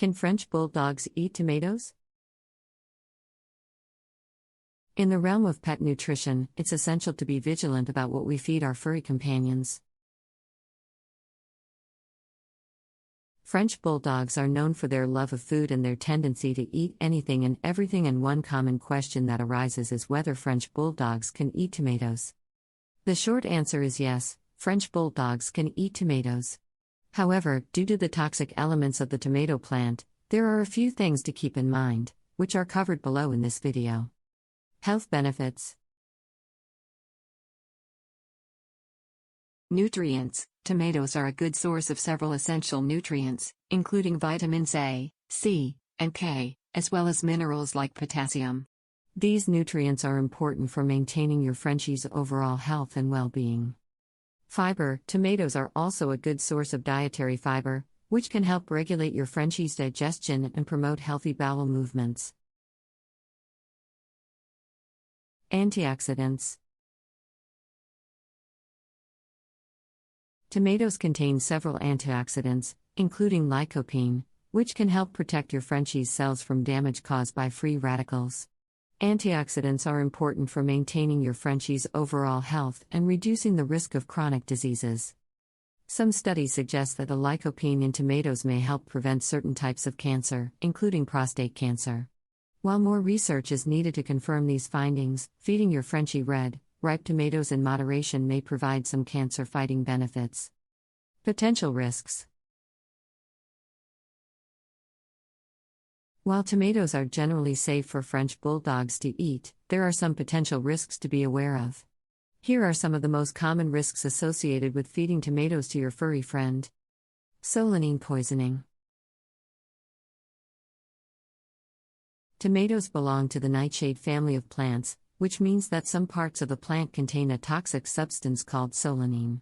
Can French Bulldogs eat tomatoes? In the realm of pet nutrition, it's essential to be vigilant about what we feed our furry companions. French Bulldogs are known for their love of food and their tendency to eat anything and everything, and one common question that arises is whether French Bulldogs can eat tomatoes. The short answer is yes, French Bulldogs can eat tomatoes. However, due to the toxic elements of the tomato plant, there are a few things to keep in mind, which are covered below in this video. Health benefits. Nutrients. Tomatoes are a good source of several essential nutrients, including vitamins A, C, and K, as well as minerals like potassium. These nutrients are important for maintaining your Frenchie's overall health and well-being. Fiber. Tomatoes are also a good source of dietary fiber, which can help regulate your Frenchie's digestion and promote healthy bowel movements. Antioxidants. Tomatoes contain several antioxidants, including lycopene, which can help protect your Frenchie's cells from damage caused by free radicals. Antioxidants are important for maintaining your Frenchie's overall health and reducing the risk of chronic diseases. Some studies suggest that the lycopene in tomatoes may help prevent certain types of cancer, including prostate cancer. While more research is needed to confirm these findings, feeding your Frenchie red, ripe tomatoes in moderation may provide some cancer-fighting benefits. Potential risks. While tomatoes are generally safe for French Bulldogs to eat, there are some potential risks to be aware of. Here are some of the most common risks associated with feeding tomatoes to your furry friend. Solanine poisoning. Tomatoes belong to the nightshade family of plants, which means that some parts of the plant contain a toxic substance called solanine.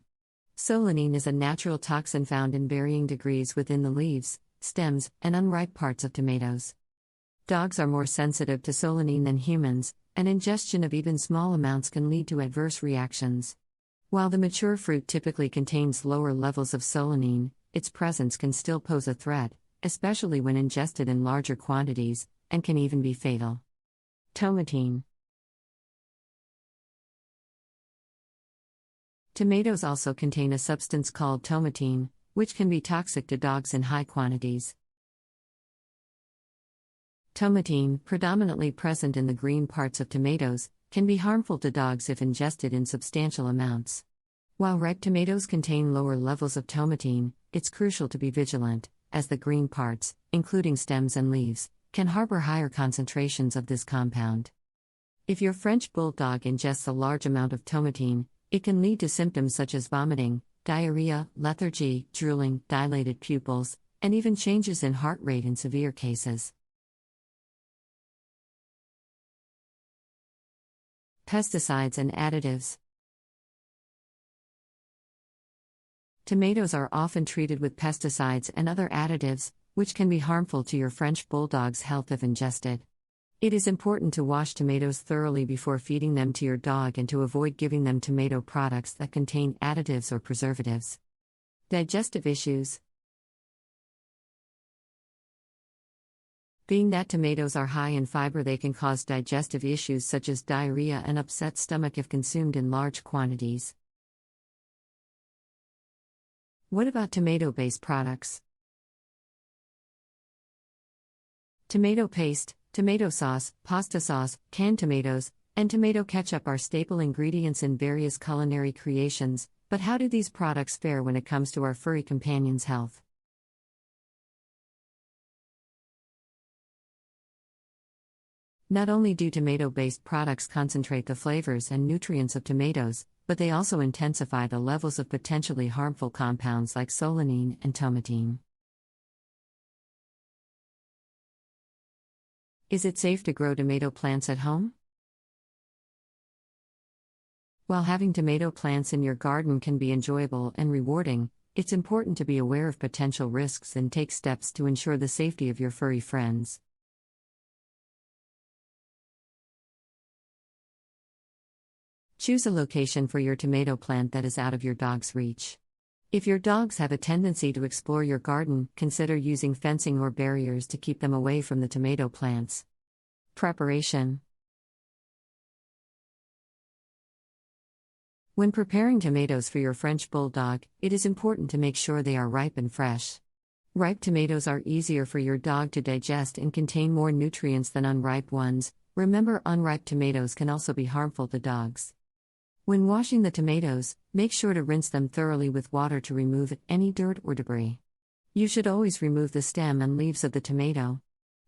Solanine is a natural toxin found in varying degrees within the leaves, stems, and unripe parts of tomatoes. Dogs are more sensitive to solanine than humans, and ingestion of even small amounts can lead to adverse reactions. While the mature fruit typically contains lower levels of solanine, its presence can still pose a threat, especially when ingested in larger quantities, and can even be fatal. Tomatine. Tomatoes also contain a substance called tomatine, which can be toxic to dogs in high quantities. Tomatine, predominantly present in the green parts of tomatoes, can be harmful to dogs if ingested in substantial amounts. While ripe tomatoes contain lower levels of tomatine, it's crucial to be vigilant, as the green parts, including stems and leaves, can harbor higher concentrations of this compound. If your French Bulldog ingests a large amount of tomatine, it can lead to symptoms such as vomiting, diarrhea, lethargy, drooling, dilated pupils, and even changes in heart rate in severe cases. Pesticides and additives. Tomatoes are often treated with pesticides and other additives, which can be harmful to your French Bulldog's health if ingested. It is important to wash tomatoes thoroughly before feeding them to your dog and to avoid giving them tomato products that contain additives or preservatives. Digestive issues. Being that tomatoes are high in fiber, they can cause digestive issues such as diarrhea and upset stomach if consumed in large quantities. What about tomato-based products? Tomato paste, tomato sauce, pasta sauce, canned tomatoes, and tomato ketchup are staple ingredients in various culinary creations, but how do these products fare when it comes to our furry companions' health? Not only do tomato-based products concentrate the flavors and nutrients of tomatoes, but they also intensify the levels of potentially harmful compounds like solanine and tomatine. Is it safe to grow tomato plants at home? While having tomato plants in your garden can be enjoyable and rewarding, it's important to be aware of potential risks and take steps to ensure the safety of your furry friends. Choose a location for your tomato plant that is out of your dog's reach. If your dogs have a tendency to explore your garden, consider using fencing or barriers to keep them away from the tomato plants. Preparation. When preparing tomatoes for your French Bulldog, it is important to make sure they are ripe and fresh. Ripe tomatoes are easier for your dog to digest and contain more nutrients than unripe ones. Remember, unripe tomatoes can also be harmful to dogs. When washing the tomatoes, make sure to rinse them thoroughly with water to remove any dirt or debris. You should always remove the stem and leaves of the tomato.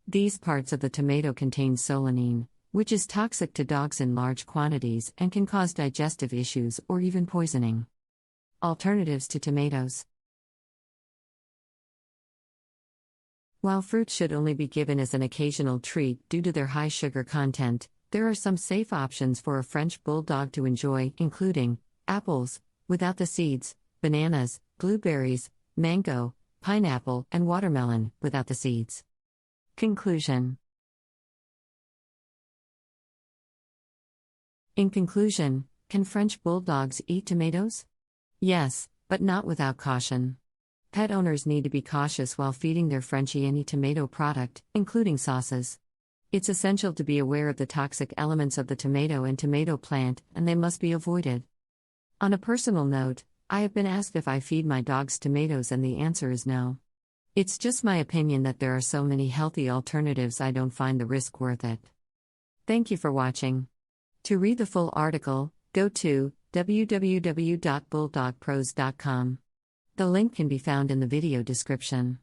These parts of the tomato contain solanine, which is toxic to dogs in large quantities and can cause digestive issues or even poisoning. Alternatives to tomatoes. While fruit should only be given as an occasional treat due to their high sugar content, there are some safe options for a French Bulldog to enjoy, including apples, without the seeds, bananas, blueberries, mango, pineapple, and watermelon, without the seeds. Conclusion. In conclusion, can French Bulldogs eat tomatoes? Yes, but not without caution. Pet owners need to be cautious while feeding their Frenchie any tomato product, including sauces. It's essential to be aware of the toxic elements of the tomato and tomato plant, and they must be avoided. On a personal note, I have been asked if I feed my dogs tomatoes, and the answer is no. It's just my opinion that there are so many healthy alternatives, I don't find the risk worth it. Thank you for watching. To read the full article, go to www.bulldogpros.com. The link can be found in the video description.